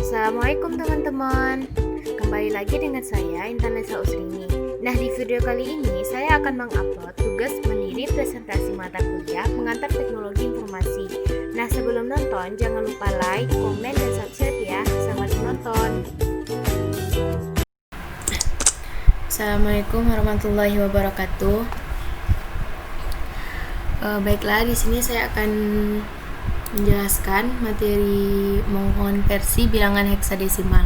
Assalamualaikum teman-teman. Kembali lagi dengan saya Intan Lesa Usrini. Nah, di video kali ini saya akan mengupload tugas mandiri presentasi mata kuliah pengantar teknologi informasi. Nah, sebelum nonton jangan lupa like, komen, dan subscribe ya. Selamat menonton. Assalamualaikum warahmatullahi wabarakatuh. Baiklah, di sini saya akan menjelaskan materi mengkonversi bilangan heksadesimal.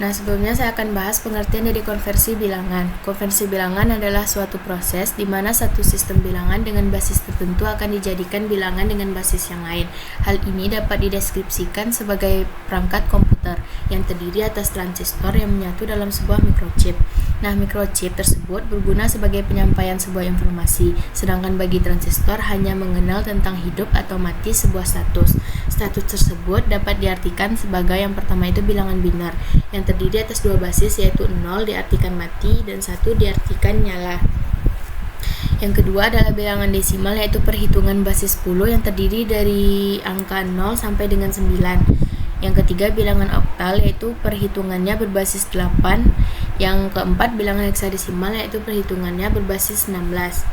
Nah, sebelumnya saya akan bahas pengertian dari konversi bilangan. Konversi bilangan adalah suatu proses di mana satu sistem bilangan dengan basis tertentu akan dijadikan bilangan dengan basis yang lain. Hal ini dapat dideskripsikan sebagai perangkat komputer yang terdiri atas transistor yang menyatu dalam sebuah microchip. Nah, microchip tersebut berguna sebagai penyampaian sebuah informasi, sedangkan bagi transistor hanya mengenal tentang hidup atau mati sebuah status. Status tersebut dapat diartikan sebagai yang pertama itu bilangan binar, yang terdiri atas dua basis yaitu 0 diartikan mati dan 1 diartikan nyala. Yang kedua adalah bilangan desimal yaitu perhitungan basis 10 yang terdiri dari angka 0 sampai dengan 9. Yang ketiga bilangan oktal yaitu perhitungannya berbasis 8. Yang keempat bilangan heksadesimal yaitu perhitungannya berbasis 16.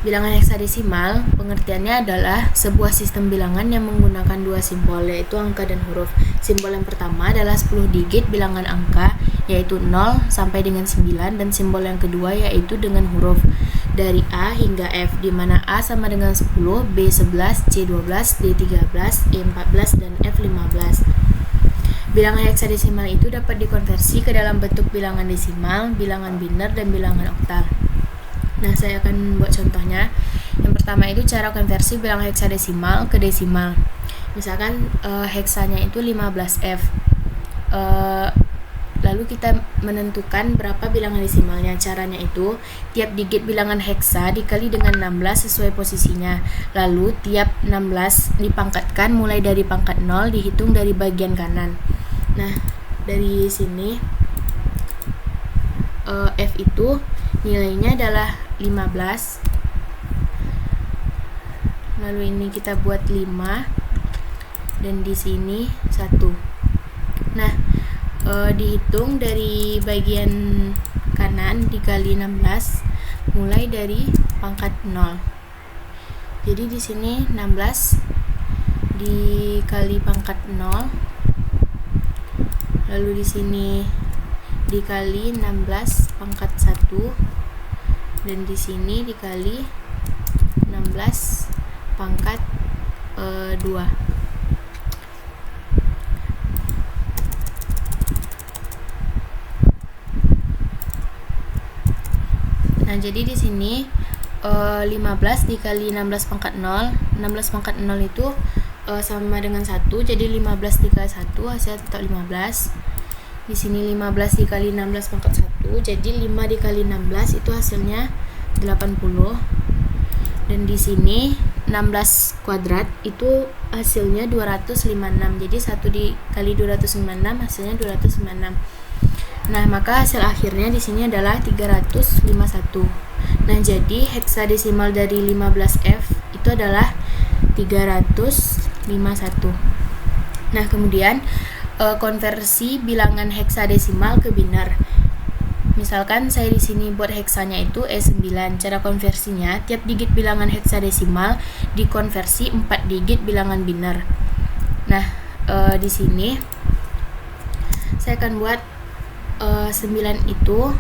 Bilangan heksadesimal pengertiannya adalah sebuah sistem bilangan yang menggunakan dua simbol yaitu angka dan huruf. Simbol yang pertama adalah 10 digit bilangan angka yaitu 0 sampai dengan 9 dan simbol yang kedua yaitu dengan huruf dari A hingga F di mana A sama dengan 10, B 11, C 12, D 13, E 14 dan F 15. Bilangan heksadesimal itu dapat dikonversi ke dalam bentuk bilangan desimal, bilangan biner dan bilangan oktal. Nah, saya akan buat contohnya. Yang pertama itu cara konversi bilangan heksadesimal ke desimal. Misalkan heksanya itu 15F. Lalu kita menentukan berapa bilangan desimalnya. Caranya itu tiap digit bilangan heksa dikali dengan 16 sesuai posisinya. Lalu tiap 16 dipangkatkan mulai dari pangkat 0 dihitung dari bagian kanan. Nah, dari sini F itu nilainya adalah 15. Lalu ini kita buat 5 dan di sini 1. Nah, dihitung dari bagian kanan dikali 16 mulai dari pangkat 0. Jadi di sini 16 dikali pangkat 0. Lalu di sini dikali 16 pangkat 1 dan di sini dikali 16 pangkat 2. Nah, jadi di sini 15 dikali 16 pangkat 0. 16 pangkat 0 itu sama dengan 1. Jadi 15 dikali 1 hasilnya tetap 15. Di sini 15 dikali 16 pangkat 1. Jadi 5 dikali 16 itu hasilnya 80. Dan di sini 16 kuadrat itu hasilnya 256. Jadi 1 dikali 256 hasilnya 256. Nah, maka hasil akhirnya di sini adalah 351. Nah, jadi heksadesimal dari 15F itu adalah 351. Nah, kemudian konversi bilangan heksadesimal ke binar. Misalkan saya di sini buat heksanya itu E9. Cara konversinya, tiap digit bilangan heksadesimal dikonversi 4 digit bilangan binar. Nah, di sini saya akan buat 9 itu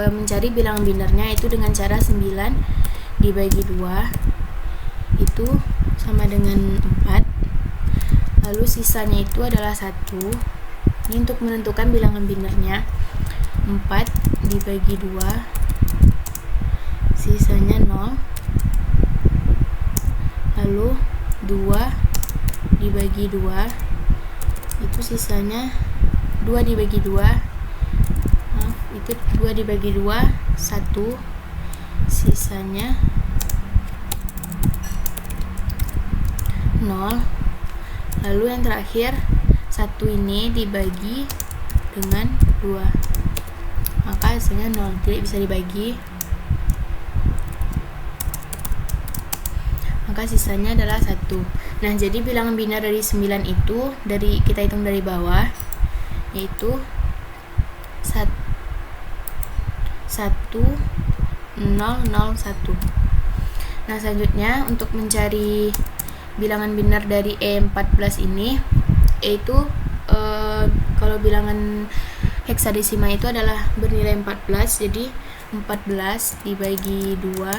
mencari bilangan binarnya itu dengan cara 9 dibagi 2 itu sama dengan 4. Lalu sisanya itu adalah 1. Ini untuk menentukan bilangan binarnya. 4 dibagi 2 sisanya 0. Lalu 2 dibagi 2 itu sisanya 2 dibagi 2 itu 2 dibagi 2 1 sisanya 0. Lalu yang terakhir 1 ini dibagi dengan 2 maka hasilnya 0, tidak bisa dibagi. maka sisanya adalah 1. Nah, jadi bilangan biner dari 9 itu kita hitung dari bawah, yaitu 1 0 0 1. Nah, selanjutnya untuk mencari bilangan biner dari E14 ini, yaitu kalau bilangan heksadesimal itu adalah bernilai 14, jadi 14 dibagi 2,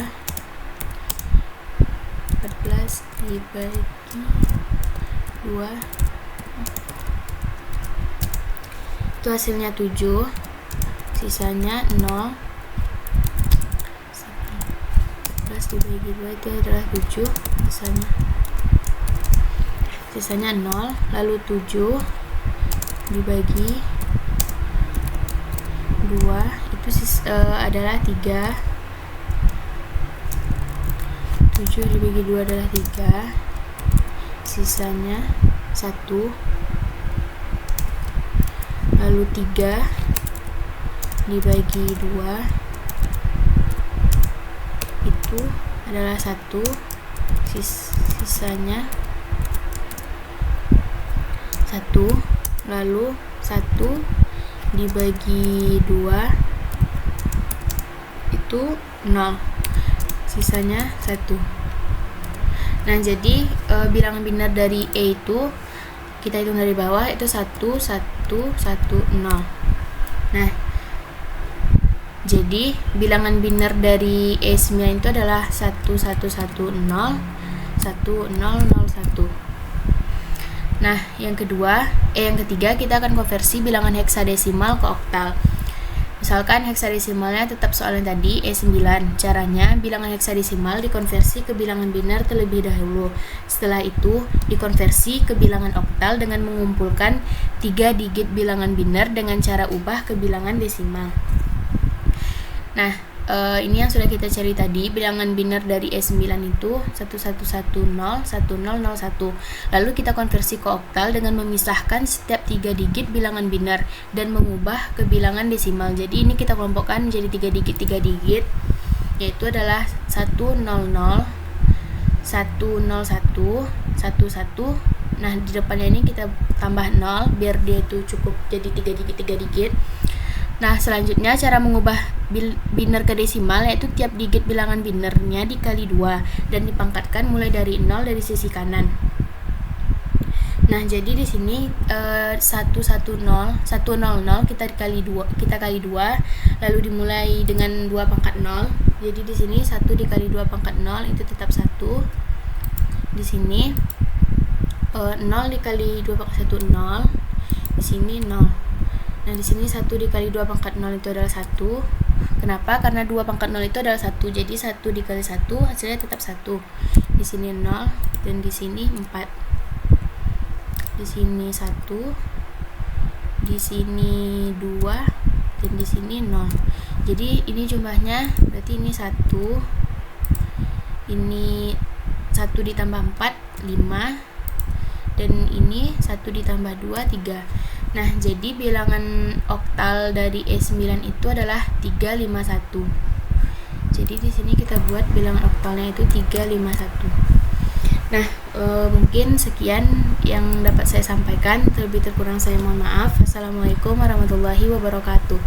14 dibagi 2 itu hasilnya 7, sisanya 0. 14 dibagi 2 itu adalah 7, sisanya 0. Lalu 7 dibagi 2 itu adalah 3. 7 dibagi 2 adalah 3, sisanya 1. Lalu 3 dibagi 2 itu adalah 1, sisanya 1. Lalu 1 dibagi 2 itu 0, sisanya 1. Nah, jadi bilangan biner dari E itu kita hitung dari bawah, itu 1 1 1 0. Nah, jadi bilangan biner dari E9 itu adalah 1 1 1 0 1 0 0 1. Nah, yang ketiga kita akan konversi bilangan heksadesimal ke oktal. Misalkan heksadesimalnya tetap soal yang tadi, E9. Caranya, bilangan heksadesimal dikonversi ke bilangan biner terlebih dahulu. Setelah itu, dikonversi ke bilangan oktal dengan mengumpulkan 3 digit bilangan biner dengan cara ubah ke bilangan desimal. Nah, ini yang sudah kita cari tadi, bilangan biner dari E9 itu 1110 1001. Lalu kita konversi ke oktal dengan memisahkan setiap 3 digit bilangan biner dan mengubah ke bilangan desimal. Jadi ini kita kelompokkan menjadi 3 digit, yaitu adalah 100 101 11. Nah, di depannya ini kita tambah 0 biar dia itu cukup jadi 3 digit. Nah, selanjutnya cara mengubah biner ke desimal, yaitu tiap digit bilangan binernya dikali 2 dan dipangkatkan mulai dari 0 dari sisi kanan. Nah, jadi di sini 100 kita kali 2 lalu dimulai dengan 2 pangkat 0. Jadi di sini 1 dikali 2 pangkat 0 itu tetap 1. Di sini 0 dikali 2 pangkat 1 0. Di sini 0. Nah, di sini 1 dikali 2 pangkat 0 itu adalah 1. Kenapa? Karena 2 pangkat 0 itu adalah 1. Jadi 1 dikali 1 hasilnya tetap 1. Di sini 0 dan di sini 4. Di sini 1. Di sini 2 dan di sini 0. Jadi ini jumlahnya berarti ini 1. Ini 1 ditambah 4 5 dan ini 1 ditambah 2 3. Nah, jadi bilangan oktal dari E9 itu adalah 351. Jadi di sini kita buat bilangan oktalnya itu 351. Nah, mungkin sekian yang dapat saya sampaikan. Terlebih terkurang saya mohon maaf. Assalamualaikum warahmatullahi wabarakatuh.